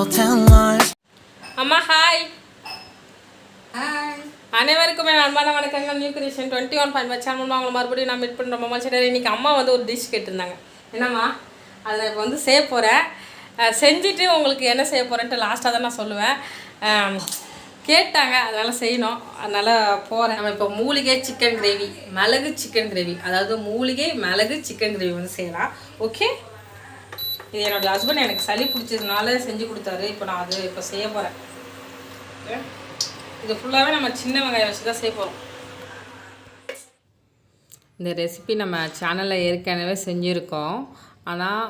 அம்மா ஹாய். அனைவருக்குமே அன்பான வணக்கங்கள். நியூ கிரியேஷன் 21.5 சேனல் மூலமாக அவங்களை மறுபடியும் நான் மீட் பண்ணுறோம். அம்மா சரி, இன்றைக்கி அம்மா வந்து ஒரு டிஷ் கேட்டிருந்தாங்க. என்னம்மா அதை இப்போ வந்து செய்ய போகிறேன். செஞ்சுட்டு உங்களுக்கு என்ன செய்ய போகிறேன்ட்டு லாஸ்ட்டாக தான் நான் சொல்லுவேன். கேட்டாங்க, அதனால் செய்யணும், அதனால் போகிறேன். நம்ம இப்போ மூலிகை சிக்கன் கிரேவி, மிளகு சிக்கன் கிரேவி, அதாவது மூலிகை மிளகு சிக்கன் கிரேவி வந்து செய்யலாம். ஓகே, இது என்னோடய ஹஸ்பண்ட் எனக்கு சளி பிடிச்சதுனால செஞ்சு கொடுத்தாரு. இப்போ நான் அது இப்போ செய்ய போகிறேன். ஓகே, இது ஃபுல்லாகவே நம்ம சின்ன வெங்காயம் வச்சு தான் செய்ய போகிறோம். இந்த ரெசிபி நம்ம சேனலில் ஏற்கனவே செஞ்சுருக்கோம். ஆனால்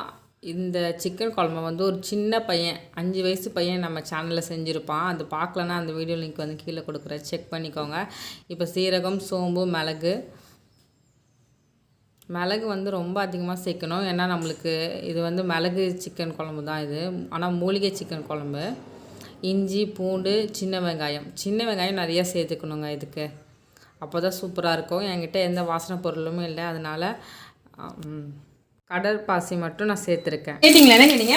இந்த சிக்கன் குழம்பு வந்து ஒரு சின்ன பையன், 5 வயசு பையன் நம்ம சேனலில் செஞ்சுருப்பான். அது பார்க்கலன்னா அந்த வீடியோ லிங்க் வந்து கீழே கொடுக்குறேன், செக் பண்ணிக்கோங்க. இப்போ சீரகம், சோம்பு, மிளகு வந்து ரொம்ப அதிகமாக சேர்க்கணும். ஏன்னா நம்மளுக்கு இது வந்து மிளகு சிக்கன் குழம்பு தான் இது, ஆனால் மூலிகை சிக்கன் குழம்பு. இஞ்சி, பூண்டு, சின்ன வெங்காயம் நிறையா சேர்த்துக்கணுங்க இதுக்கு, அப்போ தான் சூப்பராக இருக்கும். என்கிட்ட எந்த வாசனை பொருளுமே இல்லை, அதனால் கடற்பாசி மட்டும் நான் சேர்த்துருக்கேன். கேட்டிங்களா? என்ன கேட்டீங்க?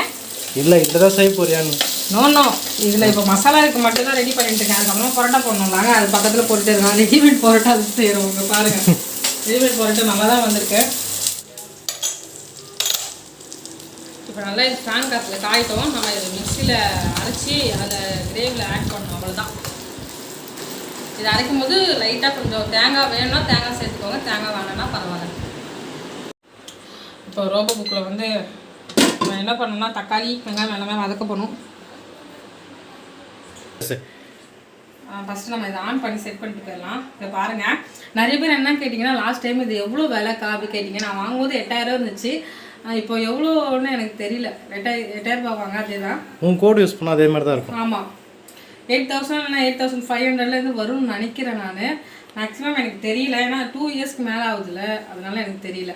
இல்லை, இதுதான் செய்ய போறியான்னு. நோ, இதில் இப்போ மசாலா இருக்கு மட்டும் தான் ரெடி பண்ணிட்டு இருக்கேன். அதுக்கப்புறம் பரோட்டா போடணும்லாங்க, அது பக்கத்தில் போட்டுட்டு இருக்கோம். ரெடிமேட் பரோட்டா அது செய்கிறவங்க பாருங்கள். ரெடிமேட் பரோட்டா நல்லா தான் வந்திருக்கு. இப்போ நல்லா இது ஃபேன் காற்றுல காயிட்டோம். நம்ம இது மிக்சியில் அரைச்சி அதை கிரேவியில் ஆட் பண்ணணும், அவ்வளோதான். இது அரைக்கும் போது லைட்டாக கொஞ்சம் தேங்காய் வேணும்னா தேங்காய் சேர்த்துக்கோங்க, தேங்காய் வேணும்னா பரவாயில்ல. இப்போ ரோபோ புக்கில் வந்து நம்ம என்ன பண்ணணும்னா தக்காளி, வெங்காயம் எல்லாமே வதக்க போகணும். ஃபஸ்ட்டு நம்ம இதை ஆன் பண்ணி செட் பண்ணிட்டு போயிடலாம். இதை பாருங்கள், நிறைய பேர் என்ன கேட்டிங்கன்னா, லாஸ்ட் டைம் இது எவ்வளோ விலை காப்பி கேட்டிங்க. நான் வாங்கும்போது 8000 இருந்துச்சு, இப்போ எவ்வளோன்னு எனக்கு தெரியல. 8000 ரூபா வாங்க, அதே தான். உங்கள் கோடு யூஸ் பண்ணால் அதே மாதிரி தான் இருக்கும். ஆமாம், 8000 இல்லைனா 8500 வரும்னு நினைக்கிறேன் நான். மேக்ஸிமம் எனக்கு தெரியல, ஏன்னா 2 இயர்ஸ்க்கு மேலே ஆகுதுல்ல, அதனால எனக்கு தெரியல.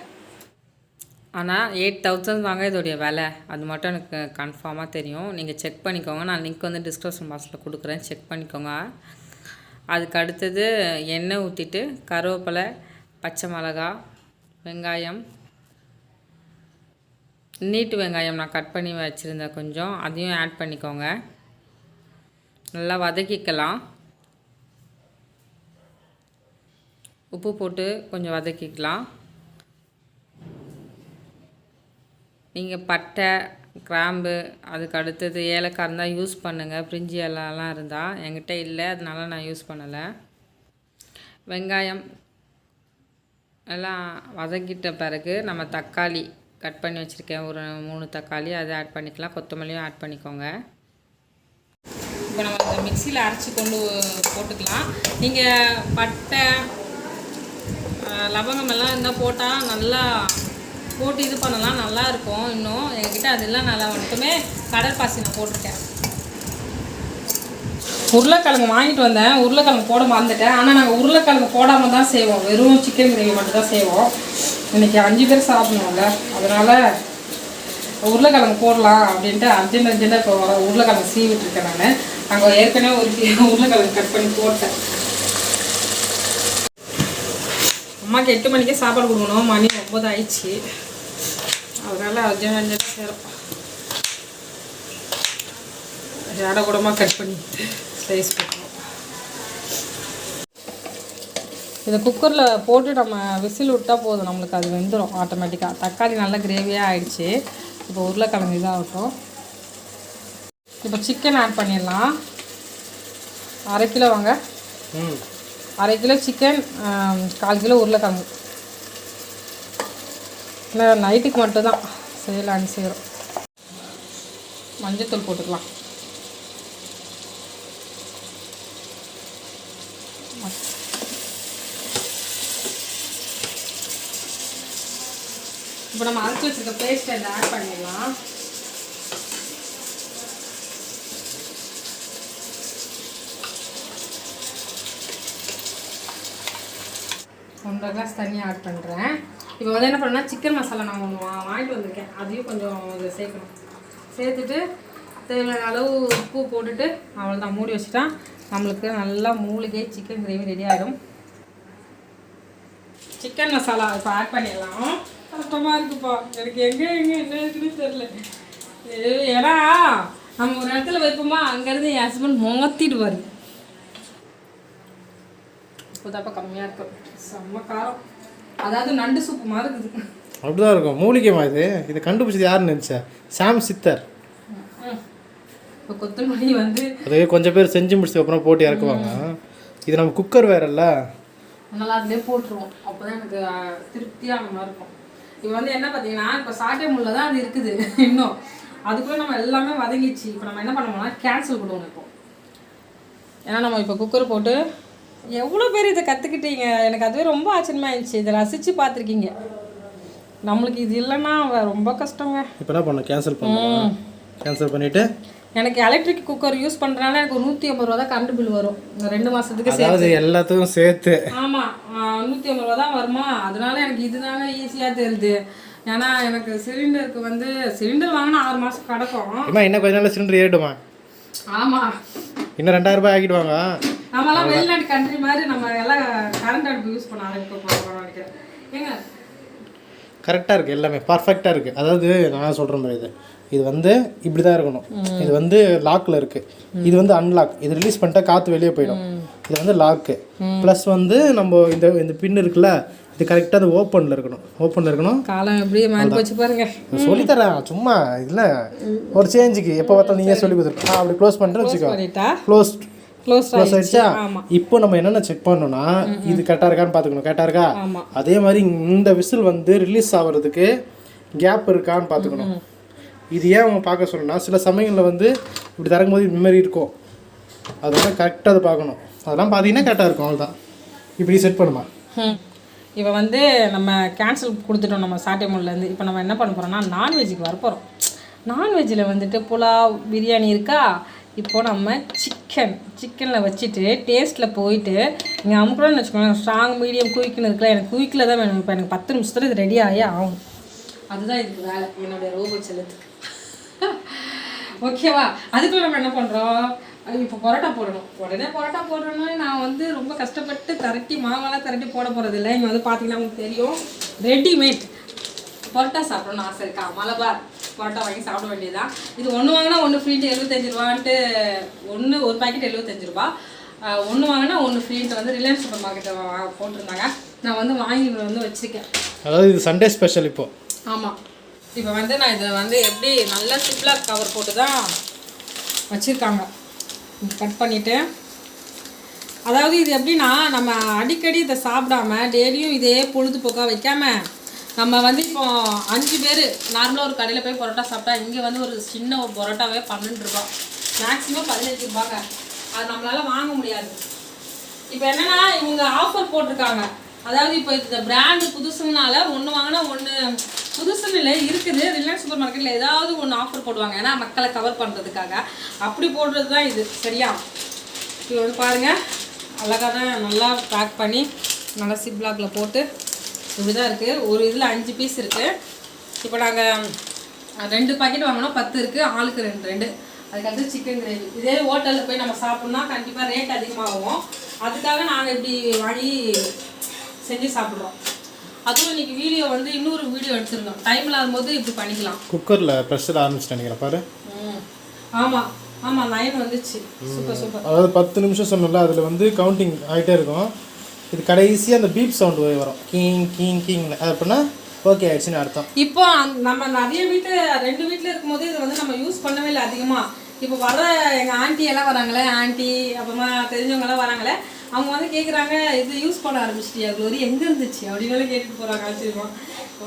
ஆனால் 8000 வாங்க இதோடைய விலை, அது மட்டும் எனக்கு கன்ஃபார்மாக தெரியும். நீங்கள் செக் பண்ணிக்கோங்க, நான் லிங்க் வந்து டிஸ்கிரிப்ஷன் பாக்ஸில் கொடுக்குறேன், செக் பண்ணிக்கோங்க. அதுக்கு அடுத்தது எண்ணெய் ஊற்றிட்டு கருவேப்பிலை, பச்சை மிளகா, வெங்காயம், நீட்டு வெங்காயம் நான் கட் பண்ணி வச்சுருந்தேன் கொஞ்சம், அதையும் ஆட் பண்ணிக்கோங்க. நல்லா வதக்கிக்கலாம். உப்பு போட்டு கொஞ்சம் வதக்கிக்கலாம். நீங்கள் பட்டை, கிராம்பு, அதுக்கு அடுத்தது ஏலக்காய் இருந்தால் யூஸ் பண்ணுங்கள். பிரிஞ்சி இலைலாம் இருந்தால், என்கிட்ட இல்லை, அதனால நான் யூஸ் பண்ணலை. வெங்காயம் எல்லாம் வதக்கிட்ட பிறகு நம்ம தக்காளி கட் பண்ணி வச்சுருக்கேன், ஒரு 3 தக்காளி, அதை ஆட் பண்ணிக்கலாம். கொத்தமல்லியும் ஆட் பண்ணிக்கோங்க. இப்போ நம்ம இந்த மிக்சியில் அரைச்சி கொண்டு போட்டுக்கலாம். நீங்கள் பட்டை, லவங்கம் எல்லாம் இருந்தால் போட்டால் நல்லா போட்டு இது பண்ணலாம், நல்லாயிருக்கும். இன்னும் எங்ககிட்ட அதெல்லாம் நல்லா மட்டுமே கடற்பாசி நான் போட்டிருக்கேன். உருளைக்கிழங்கு வாங்கிட்டு வந்தேன், உருளைக்கிழங்கு போட மறந்துட்டேன். ஆனால் நாங்கள் உருளைக்கிழங்கு போடாமல் தான் செய்வோம், வெறும் சிக்கன் கிரேவி மட்டும் தான் செய்வோம். இன்றைக்கி 5 பேர் சாப்பிடணும்ல, அதனால் உருளைக்கிழங்கு போடலாம் அப்படின்ட்டு அர்ஜென்ட்டாக இப்போ உருளைக்கிழங்கு சீவிட்டுருக்கேன். நான் அங்கே ஏற்கனவே ஒரு உருளைக்கிழங்கு கட் பண்ணி போட்டேன். அம்மாவுக்கு 8 மணிக்கே சாப்பாடு கொடுக்கணும், மணி 9 ஆயிடுச்சு, அதனால் அர்ஜென்ட்டாக சேரும். ஜாடை கூடமாக கட் பண்ணி ஸ்லைஸ் பண்ணுவோம். இதை குக்கரில் போட்டு நம்ம விசில் விட்டால் போதும், நம்மளுக்கு அது வெந்துடும் ஆட்டோமேட்டிக்காக. தக்காளி நல்லா கிரேவியாக ஆகிடுச்சு. இப்போ உருளைக்கிழங்கு இதாகட்டும். இப்போ சிக்கன் ஆட் பண்ணிடலாம். 1/2 கிலோ வாங்க, 1/2 கிலோ சிக்கன், 1/4 கிலோ உருளைக்கிழங்கு. இல்லை, நைட்டுக்கு மட்டும்தான் செய்யலான்னு செய்கிறோம். மஞ்சத்தூள் போட்டுக்கலாம். இப்போ நம்ம அரைச்சி வச்சுருக்க பேஸ்ட்டை இதை ஆட் பண்ணிடலாம். ஒன்றரை கிளாஸ் தண்ணியாக ஆட் பண்ணுறேன். இப்போ வந்து என்ன பண்ணணும்னா, சிக்கன் மசாலா நான் ஒன்று வாங்கிட்டு வந்திருக்கேன், அதையும் கொஞ்சம் இதை சேர்க்கணும். சேர்த்துட்டு தேவையான அளவு உப்பு போட்டுட்டு அவ்வளோதான், மூடி வச்சுட்டா நம்மளுக்கு நல்லா மூலிகை சிக்கன் கிரேவி ரெடி ஆகிடும். சிக்கன் மசாலா இப்போ ஆட் பண்ணிடலாம். கஷ்டமாக இருக்குப்பா எனக்கு, எங்கே என்ன இருக்குன்னு தெரில. ஏன்னா நம்ம ஒரு இடத்துல வைப்போமா அங்கேருந்து என் ஹஸ்பண்ட் முகத்திடுவார். உப்புதாப்பா கம்மியாக இருக்கும், செம்ம காரம். அதாவது நண்டு சூப்பு மாதிரி இருக்குது. அப்படிதான் இருக்கும். மூலிகைமா இதை கண்டுபிடிச்சது யாருன்னு நினச்சா? சாம் சித்தர். இப்போ கொத்தமல்லி வந்து அதே கொஞ்சம் பேர் செஞ்சு முடிச்சதுக்கப்புறம் போட்டு இறக்குவாங்க. இது நம்ம குக்கர் வேறல்ல, நல்லா அதுலேயே போட்டுருவோம். அப்போ தான் எனக்கு திருப்தியாக அந்த மாதிரி இருக்கும். இப்போ வந்து என்ன பார்த்தீங்கன்னா இப்போ சாட்டை முள்ள தான் அது இருக்குது இன்னும். அதுக்குள்ளே நம்ம எல்லாமே வதங்கிச்சு. இப்போ நம்ம என்ன பண்ணோம்னா கேன்சல் பண்ணுவோம் இப்போ. ஏன்னா நம்ம இப்போ குக்கர் போட்டு எவ்வளோ பேர் இதை கற்றுக்கிட்டீங்க. எனக்கு அதுவே ரொம்ப ஆச்சரியமாக இருந்துச்சு. இதை ரசித்து பார்த்துருக்கீங்க. நம்மளுக்கு இது இல்லைன்னா ரொம்ப கஷ்டங்க. இப்போ என்ன பண்ண கேன்சல் பண்ணுவோம். கேன்சல் பண்ணிவிட்டு எனக்கு எலக்ட்ரிக் குக்கர் யூஸ் பண்ணுறதுனால எனக்கு ஒரு 150 ரூபா தான் கரண்ட் பில் வரும். 2 மாதத்துக்கு அதாவது எல்லாத்துக்கும் சேர்த்து. ஆமாம், 150 ரூபா தான் வருமா. அதனால எனக்கு இதுதாங்க ஈஸியாக தெரியுது. ஏன்னா எனக்கு சிலிண்டருக்கு வந்து சிலிண்டர் வாங்கினா 6 மாதம் கிடக்கும். இன்னும் கொஞ்ச நாள் சிலிண்டர் ஏறிடுமா? ஆமாம், இன்னும் 2000 ரூபாய் ஆக்கிடுவாங்க. நம்மலாம் வெளிநாட்டு கண்ட்ரி மாதிரி நம்ம எல்லாம் கரண்ட் அடுப்பு யூஸ் பண்ண ஆரம்பிக்க நினைக்கிறேன். ஏங்க கரெக்டாக இருக்குது, எல்லாமே பர்ஃபெக்டாக இருக்குது. அதாவது நான் சொல்கிற மாதிரி இது வந்து இப்படி தான் இருக்கணும். இது வந்து லாக்கில் இருக்குது, இது வந்து அன்லாக். இது ரிலீஸ் பண்ணிட்டா காற்று வெளியே போயிடும். இது வந்து லாக்கு. ப்ளஸ் வந்து நம்ம இந்த பின் இருக்குல்ல, இது கரெக்டாக அது ஓப்பனில் இருக்கணும். காலம் எப்படி மாறி போச்சு பாருங்க. சொல்லித்தரேன் சும்மா இதில் ஒரு சேஞ்சுக்கு. எப்போ பார்த்தா நீங்கள் சொல்லி கொடுத்துருக்கா. அப்படி க்ளோஸ் பண்ணிட்டு வச்சுக்கோ. க்ளோஸ் ஆயிடுச்சா? இப்போ நம்ம என்னென்ன செக் பண்ணோம்னா இது கரெக்டாக இருக்கான்னு பார்த்துக்கணும். கரெக்டாக இருக்கா? அதே மாதிரி இந்த விசில் வந்து ரிலீஸ் ஆகிறதுக்கு கேப் இருக்கான்னு பார்த்துக்கணும். இது ஏன் அவங்க பார்க்க சொல்லணும்னா சில சமயங்களில் வந்து இப்படி தரங்கும்போது இந்த மாதிரி இருக்கும். அதெல்லாம் கரெக்டாக அதை பார்க்கணும். அதெல்லாம் பார்த்தீங்கன்னா கரெக்டாக இருக்கும். அவ்வளோதான். இப்படி செட் பண்ணுமா. இப்போ வந்து நம்ம கேன்சல் கொடுத்துட்டோம் நம்ம சாட்டை முல்லேருந்து. இப்போ நம்ம என்ன பண்ண போகிறோம்னா நான்வெஜ்ஜுக்கு வரப்போகிறோம். நான்வெஜ்ஜில் வந்துட்டு புலாவ் பிரியாணி இருக்கா. இப்போது நம்ம சிக்கனில் வச்சுட்டு டேஸ்ட்டில் போயிட்டு இங்கே அமுக்கணும்னு வச்சுக்கோங்க. ஸ்ட்ராங் மீடியம் குயிக்குன்னு இருக்குல்ல, எனக்கு குயிக்கில் தான் வேணும். இப்போ எனக்கு 10 நிமிஷத்தில் இது ரெடி ஆகி ஆகும். அதுதான் இதுக்கு வேலை, என்னுடைய ரோபோட் செலுத்து. ஓகேவா? அதுக்குள்ள நம்ம என்ன பண்ணுறோம், இப்போ பரோட்டா போடணும். உடனே பரோட்டா போடுறோன்னு நான் வந்து ரொம்ப கஷ்டப்பட்டு மாவெல்லாம் திரட்டி போட போகிறதில்ல. இங்கே வந்து பார்த்தீங்கன்னா உங்களுக்கு தெரியும், ரெடிமேட் பரோட்டா சாப்பிடணும்னு ஆசை இருக்கா? மலபார் பரோட்டா வாங்கி சாப்பிட வேண்டியதுதான். இது ஒன்று வாங்கினா ஒன்று ஃப்ரீட்டு 75 ரூபான்ட்டு. ஒரு பாக்கெட் 75 ரூபா. ஒன்று வாங்கினா ஒன்று ஃப்ரீன்ட்டு வந்து ரிலையன்ஸ் சூப்பர் மார்க்கெட்டில் போட்டிருந்தாங்க. நான் வந்து வாங்கி வந்து வச்சுருக்கேன். அதாவது இது சண்டே ஸ்பெஷல் இப்போது. ஆமாம், இப்போ வந்து நான் இதை வந்து எப்படி நல்லா சிப்லாக் கவர் போட்டு தான் வச்சுருக்காங்க. கட் பண்ணிவிட்டு, அதாவது இது எப்படின்னா நம்ம அடிக்கடி இதை சாப்பிடாம டெய்லியும் இதே பொழுதுபோக்காக வைக்காமல் நம்ம வந்து இப்போ 5 பேர் நார்மலாக ஒரு கடையில் போய் பரோட்டா சாப்பிட்டா இங்கே வந்து ஒரு சின்ன ஒரு பரோட்டாவே 12 ரூபா, மேக்ஸிமம் 15 ரூபாங்க. அது நம்மளால் வாங்க முடியாது. இப்போ என்னென்னா இவங்க ஆஃபர் போட்டிருக்காங்க. அதாவது இப்போ இந்த பிராண்டு புதுசுனால ஒன்று வாங்கினா ஒன்று புதுசுன்னு இல்லை இருக்குது. ரிலையன்ஸ் சூப்பர் மார்க்கெட்டில் ஏதாவது ஒன்று ஆஃபர் போடுவாங்க, ஏன்னா மக்களை கவர் பண்ணுறதுக்காக. அப்படி போடுறது தான் இது. சரியா? இது வந்து பாருங்கள், அழகாக தான் நல்லா பேக் பண்ணி நல்லா சிப்லாக்கில் போட்டு இப்படி தான் இருக்குது. ஒரு இதில் 5 பீஸ் இருக்குது. இப்போ நாங்கள் 2 பாக்கெட் வாங்கினோம், 10 இருக்குது, ஆளுக்கு 2. அதுக்கடுத்து சிக்கன் கிரேவி. இதே ஹோட்டலில் போய் நம்ம சாப்பிட்ணுன்னா கண்டிப்பாக ரேட் அதிகமாகும். அதுக்காக நாங்கள் இப்படி வாங்கி செஞ்சு சாப்பிட்றோம். அதுவும் இன்றைக்கி வீடியோ வந்து இன்னொரு வீடியோ எடுத்துருந்தோம். டைம் இல்லாதபோது இப்படி பண்ணிக்கலாம். குக்கரில் ப்ரெஷர் ஆரம்பிச்சுட்டு நினைக்கிறேன் பாரு. ஆமாம் 9 வந்துச்சு. சூப்பர். அதாவது 10 நிமிஷம் சொன்னல, அதில் வந்து கவுண்டிங் ஆகிட்டே இருக்கும். இது கடைசியாக அந்த பீப் சவுண்டு வரும், கீங். அது அப்படின்னா ஓகே ஆயிடுச்சுன்னு அர்த்தம். இப்போ நம்ம நிறைய 2 வீட்டில் இருக்கும்போது இதை வந்து நம்ம யூஸ் பண்ணவே இல்லை அதிகமாக. இப்போ வர எங்கள் ஆண்டி எல்லாம் வராங்களே, ஆண்டி அப்புறமா தெரிஞ்சவங்கெல்லாம் வராங்களே, அவங்க வந்து கேட்குறாங்க இது யூஸ் பண்ண ஆரம்பிச்சிட்டியா க்ளோரி, எங்கே இருந்துச்சு அப்படின்னு கேட்டுட்டு போகிறாங்க. ஆச்சரியமா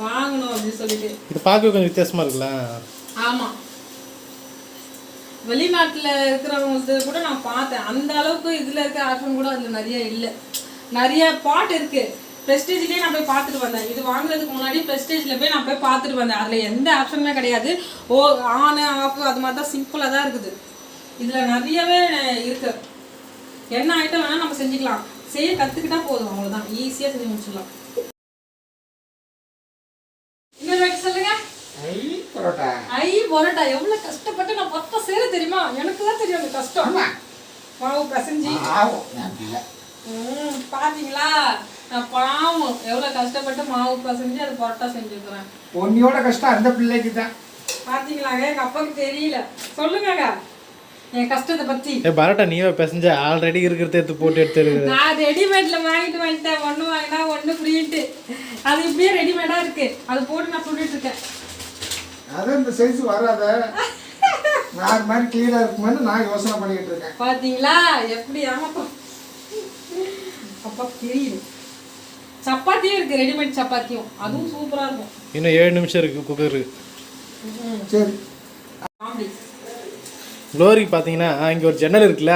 வாங்கணும் அப்படின்னு சொல்லிட்டு. இது பார்க்க கொஞ்சம் வித்தியாசமாக இருக்குல்ல. ஆமாம், வெளிநாட்டில் இருக்கிறவங்களுக்கு கூட நான் பார்த்தேன். அந்த அளவுக்கு இதில் இருக்க ஆப்ஷன் கூட அதில் நிறைய இல்லை. நிறைய பாட் இருக்குது. ப்ரெஸ்டீஜ்லேயே நான் போய் பார்த்துட்டு வந்தேன். இது வாங்குறதுக்கு முன்னாடி ப்ரெஸ்டீஜில் போய் நான் போய் பார்த்துட்டு வந்தேன். அதில் எந்த ஆப்ஷனுமே கிடையாது. ஆன் ஆஃப் அது மாதிரி தான் சிம்பிளாக தான் இருக்குது. இதில் நிறையவே இருக்குது. என்ன ஐட்டம் வேணால் நம்ம செஞ்சுக்கலாம். செய்ய கற்றுக்கிட்டா போதும், அவ்வளோதான். ஈஸியாக செஞ்சு முடிச்சிடலாம். இன்னொரு வாட்டி சொல்லுங்க. பரோட்டா எவ்வளோ கஷ்டப்பட்டு நான் பத்தா செய்ய தெரியுமா? எனக்கு தான் தெரியும் அந்த கஷ்டம். மாவு பசஞ்சி பார்த்தீங்களா, நான் பாவம் எவ்வளோ கஷ்டப்பட்டு மாவு பசஞ்சு அது பரோட்டா செஞ்சுருக்குறேன். பொண்ணியோட கஷ்டம் அந்த பிள்ளைக்கு தான். பார்த்தீங்களாங்க, எங்கள் அப்பாவுக்கு தெரியல. சொல்லுங்க. என் கஷ்டத்தை பற்றி. பரோட்டா நீவே பேசஞ்ச ஆல்ரெடி இருக்கிறத எடுத்து போட்டு எடுத்து நான் ரெடிமேடில் வாங்கிட்டு வந்துட்டேன். ஒன்று வாங்கினா ஒன்று ஃப்ரீன்ட்டு. அது இப்படியே ரெடிமேடாக இருக்குது. அது போட்டு நான் சொல்லிட்டு இருக்கேன். அதான் இந்த சைஸ் வராத வேறு மாதிரி கிளியராக இருக்குமான்னு நான் யோசனை பண்ணிக்கிட்டு இருக்கேன். பார்த்தீங்களா எப்படி? ஆமாப்பா அப்பா கிரியுது. சப்பாத்தியும் இருக்குது, ரெடிமேட் சப்பாத்தியும். அதுவும் சூப்பராக இருக்கும். இன்னும் 7 நிமிஷம் இருக்குது குக்கரு. சரி க்ளோரிக்கு பார்த்தீங்கன்னா இங்கே ஒரு ஜன்னல் இருக்குல்ல,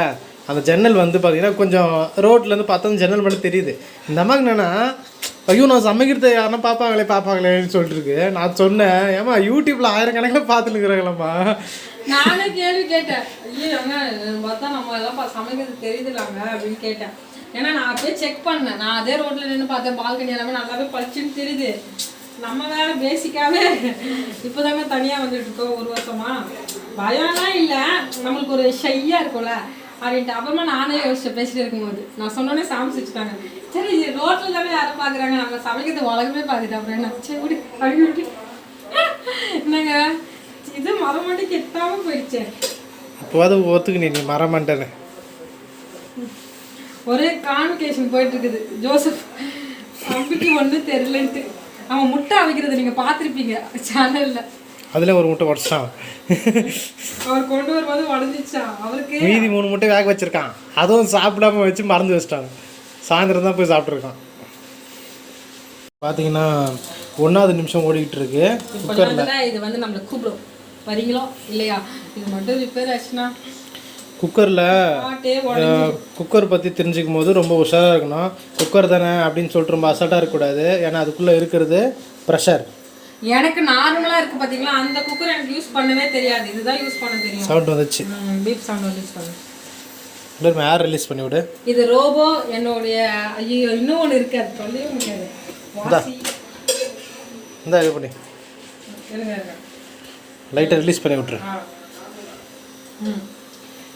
அந்த ஜன்னல் வந்து பார்த்தீங்கன்னா கொஞ்சம் ரோட்லேருந்து பார்த்தா அந்த ஜன்னல் மட்டும் தெரியுது. இந்த அம்மாக்கு என்னன்னா ஐயோ நான் சமைக்கிறது யாருன்னா பார்ப்பாங்களேன்னு சொல்லிட்டு இருக்கு. நான் சொன்னேன் ஏமா யூடியூப்பில் 1000 கணக்கில் பார்த்துருக்குறாங்களம்மா. நானே கேள்வி கேட்டேன். ஐயோ அண்ணா பார்த்தா நம்ம எல்லாம் சமைக்கிறது தெரியுதுலாங்க அப்படின்னு கேட்டேன். ஏன்னா நான் அப்படியே செக் பண்ணேன். நான் அதே ரோட்டில் நின்று பார்த்தேன். பால்கனி எல்லாமே நல்லாவே பளிச்சுன்னு தெரியுது. நம்ம வேலை பேசிக்காகவே இப்போ தாங்க தனியாக வந்துட்டு இருக்கோம் 1 வருஷமா. பயம்லாம் இல்லை, நம்மளுக்கு ஒரு ஷையாக இருக்கும்ல அப்படின்ட்டு. அப்புறமா நானே யோசிச்சு பேசிட்டு இருக்கும்போது நான் சொன்னோன்னே சாமிச்சிட்டாங்க. சரி ரோட்டில் தானே யாரும் பார்க்குறாங்க, நம்ம சமைக்கிறது உலகமே பார்த்துட்டு அப்புறம் என்ன சரி விடு அப்படின்னு விட்டு என்னங்க இது மரமாட்டிக்கு எட்டாமல் போயிடுச்சு. அப்போது ஒத்துக்கு நீ மரமாட்டேன்னு ஒரே கான்வெகேஷன் போயிட்டு இருக்குது. ஜோசப் அம்பிக்கு ஒன்றும் தெரிலன்ட்டு அவன் முட்டை அவிக்கிறது நீங்கள் பார்த்துருப்பீங்க சேனலில். அதில் ஒரு முட்டை உடச்சான். அவர் கொண்டு வரும்போது உடஞ்சிச்சான். அவருக்கு மீதி 3 முட்டை வேக வச்சிருக்கான். அதுவும் சாப்பிடாம வச்சு மறந்து வச்சிட்டாங்க. சாயந்தரம் தான் போய் சாப்பிட்ருக்கான். பார்த்தீங்கன்னா 1வது நிமிஷம் ஓடிக்கிட்டு இருக்கு குக்கரில். இது வந்து நம்மளை கூப்பிடும் வரீங்களோ இல்லையா. இது மட்டும் ரிப்பேர் ஆச்சுன்னா குக்கரில் குக்கர் பற்றி தெரிஞ்சுக்கும் போது ரொம்ப உஷாராக இருக்கணும். குக்கர் தானே அப்படின்னு சொல்லிட்டு ரொம்ப அசால்ட்டாக இருக்கக்கூடாது. ஏன்னா அதுக்குள்ளே இருக்கிறது ப்ரெஷர். எனக்கு நார்மலாக இருக்குது பார்த்தீங்களா, அந்த குக்கர் எனக்கு யூஸ் பண்ணவே தெரியாது. இதுதான் யூஸ் பண்ண தெரியும். சவுண்ட் வந்துச்சு. பீப் சவுண்ட் வந்து யூஸ் பண்ணேன். ஏர் ரிலீஸ் பண்ணி விடு. இது ரோபோ என்னுடைய. ஐயோ இன்னும் ஒன்று இருக்குது, அது சொல்லவே முடியாது. இந்த இது பண்ணி லைட்டை ரிலீஸ் பண்ணி விட்டுரு.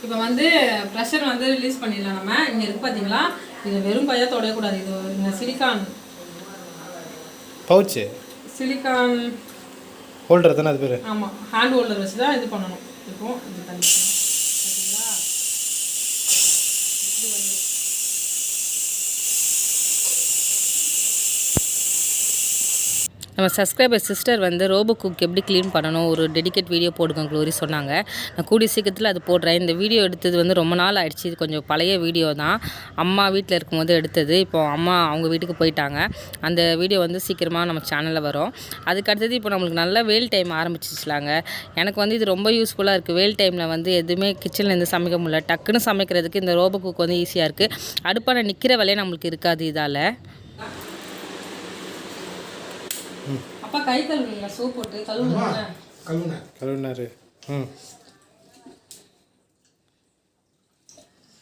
இப்போ வந்து ப்ரெஷர் வந்து ரிலீஸ் பண்ணிடலாம். நம்ம இங்கே இருக்கு பார்த்தீங்களா, இது வெறும் கையாக தொடக்கூடாது. இது இந்த சிலிக்கான் பவுச்சு, சிலிக்கான் ஹோல்டர் தானே அது பேர். ஆமாம், ஹேண்ட் ஹோல்டர் வச்சு தான் இது பண்ணணும். இப்போ இது தண்ணி பார்த்தீங்களா. நம்ம சப்ஸ்கிரைபர் சிஸ்டர் வந்து ரோபோ குக் எப்படி க்ளீன் பண்ணணும் ஒரு டெடிகேட் வீடியோ போடுங்க க்ளோரி சொன்னாங்க. நான் கூடிய சீக்கிரத்தில் அது போடுறேன். இந்த வீடியோ எடுத்தது வந்து ரொம்ப நாள் ஆயிடுச்சு. இது கொஞ்சம் பழைய வீடியோ தான். அம்மா வீட்டில் இருக்கும்போது எடுத்தது. இப்போ அம்மா அவங்க வீட்டுக்கு போயிட்டாங்க. அந்த வீடியோ வந்து சீக்கிரமாக நம்ம சேனலில் வரும். அதுக்கு அடுத்தது இப்போ நம்மளுக்கு நல்ல வெயில் டைம் ஆரம்பிச்சிச்சுலாங்க. எனக்கு வந்து இது ரொம்ப யூஸ்ஃபுல்லாக இருக்குது. வெயில் டைமில் வந்து எதுவுமே கிச்சன்லேருந்து சமைக்க முடியல. டக்குன்னு சமைக்கிறதுக்கு இந்த ரோபோ குக் வந்து ஈஸியாக இருக்குது. அடுப்பான நிற்கிற வேலையே நம்மளுக்கு இருக்காது இதால். அப்பா கை கழுவுங்க, சோப் போட்டு கழுவுனாரு.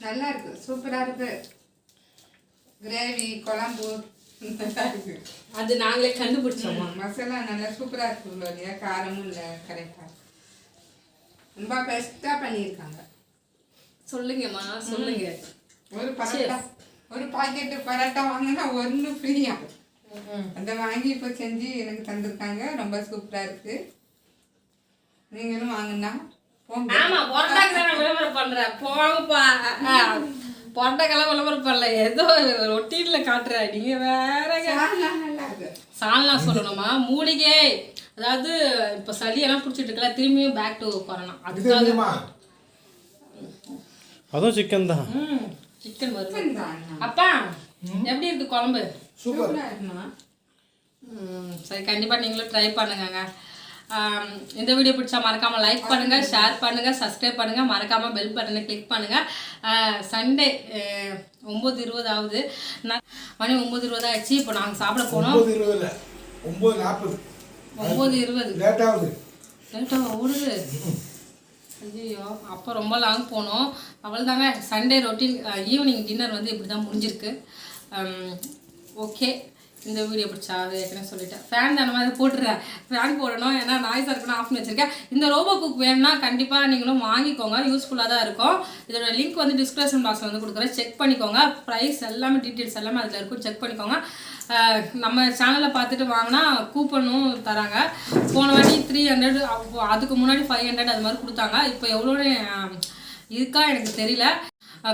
நல்லா இருக்கு, சூப்பரா இருக்கு. கிரேவி குழம்பு அது நாங்களே கண்டுபிடிச்சோம். மசாலா நல்லா சூப்பரா இருக்கு. இல்லையா காரமும் இல்லை, கரெக்டா ரொம்ப பெஸ்டா பண்ணியிருக்காங்க. சொல்லுங்கம்மா சொல்லுங்க. ஒரு பரோட்டா, ஒரு பாக்கெட்டு பரோட்டா வாங்கினா 1 ஃப்ரீயா. அதை வாங்கி இப்போ செஞ்சு எனக்கு தந்திருக்காங்க. ரொம்ப சூப்பரா இருக்கு. நீங்களும் வாங்கினா போங்க. ஆமா, பொரோட்டாக்கெல்லாம் விளம்பரம் பண்றேன். போங்கப்பா. பொரோட்டாக்கெல்லாம் விளம்பரம் பண்ணல, ஏதோ ரொட்டீன்ல காட்டுற. நீங்க வேற நல்லா இருக்கு. சால்னா சொல்லணுமா, மூலிகை. அதாவது இப்போ சளியெல்லாம் பிடிச்சிட்டு இருக்கல, திரும்பியும் பேக் டு கொரோனா. அதுக்காக அதுவும் சிக்கன் தான். சிக்கன் வருது. அப்பா எப்படி இருக்கு குழம்பு? சூப்பரா இருக்குமா? சரி, கண்டிப்பாக நீங்களும் ட்ரை பண்ணுங்க. இந்த வீடியோ பிடிச்சா மறக்காமல் லைக் பண்ணுங்கள், ஷேர் பண்ணுங்கள், சப்ஸ்கிரைப் பண்ணுங்கள், மறக்காமல் பெல் பட்டனை கிளிக் பண்ணுங்கள். சண்டே 9:20 ஆகுது. மணி 9:20 ஆயிடுச்சு. இப்போ நாங்கள் சாப்பிட போனோம். 9:40 9:20 லேட்டாக ஓடுது. ஐயோ, அப்போ ரொம்ப லாங் போனோம். அவ்வளோதாங்க. சண்டே ரொட்டீன் ஈவினிங் டின்னர் வந்து இப்படி தான் முடிஞ்சிருக்கு. ஓகே, இந்த வீடியோ பிடிச்சா ஏற்கனவே சொல்லிட்டேன். ஃபேன் அந்த மாதிரி போட்டுடுறேன். ஃபேன் போடணும், ஏன்னா நாய்ஸாக இருக்குன்னு ஆஃப் பண்ணி வச்சுருக்கேன். இந்த ரோபோ குக் வேணும்னா கண்டிப்பாக நீங்களும் வாங்கிக்கோங்க. யூஸ்ஃபுல்லாக தான் இருக்கும். இதோட லிங்க் வந்து டிஸ்கிரிப்ஷன் பாக்ஸில் வந்து கொடுக்குறேன். செக் பண்ணிக்கோங்க. ப்ரைஸ் எல்லாமே டீட்டெயில்ஸ் எல்லாமே அதில் இருக்கும். செக் பண்ணிக்கோங்க. நம்ம சேனலை பார்த்துட்டு வாங்கினா கூப்பனும் தராங்க. போன வாட்டி 300, அதுக்கு முன்னாடி 500 அது மாதிரி கொடுத்தாங்க. இப்போ எவ்வளோன்னு இருக்கா எனக்கு தெரியல.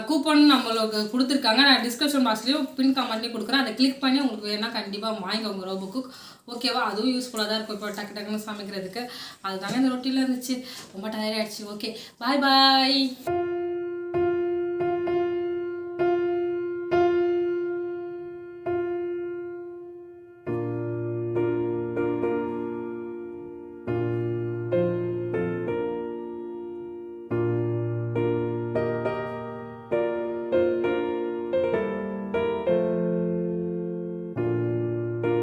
கூப்பன் நம்மளுக்கு கொடுத்துருக்காங்க. நான் டிஸ்கிரிப்ஷன் பாக்ஸ்லேயும் பின் கமெண்ட்லேயும் கொடுக்குறேன். அதை கிளிக் பண்ணி உங்களுக்கு வேணால் கண்டிப்பாக வாங்கிக்கோங்க ரோபோ குக். ஓகேவா? அதுவும் யூஸ்ஃபுல்லாக தான் இருக்கும் இப்போ டக்கு டக்குன்னு சமைக்கிறதுக்கு. அதுதாங்க இந்த ரொட்டியில் இருந்துச்சு. ரொம்ப டயர்ட் ஆகிடுச்சு. ஓகே, பாய் பாய்.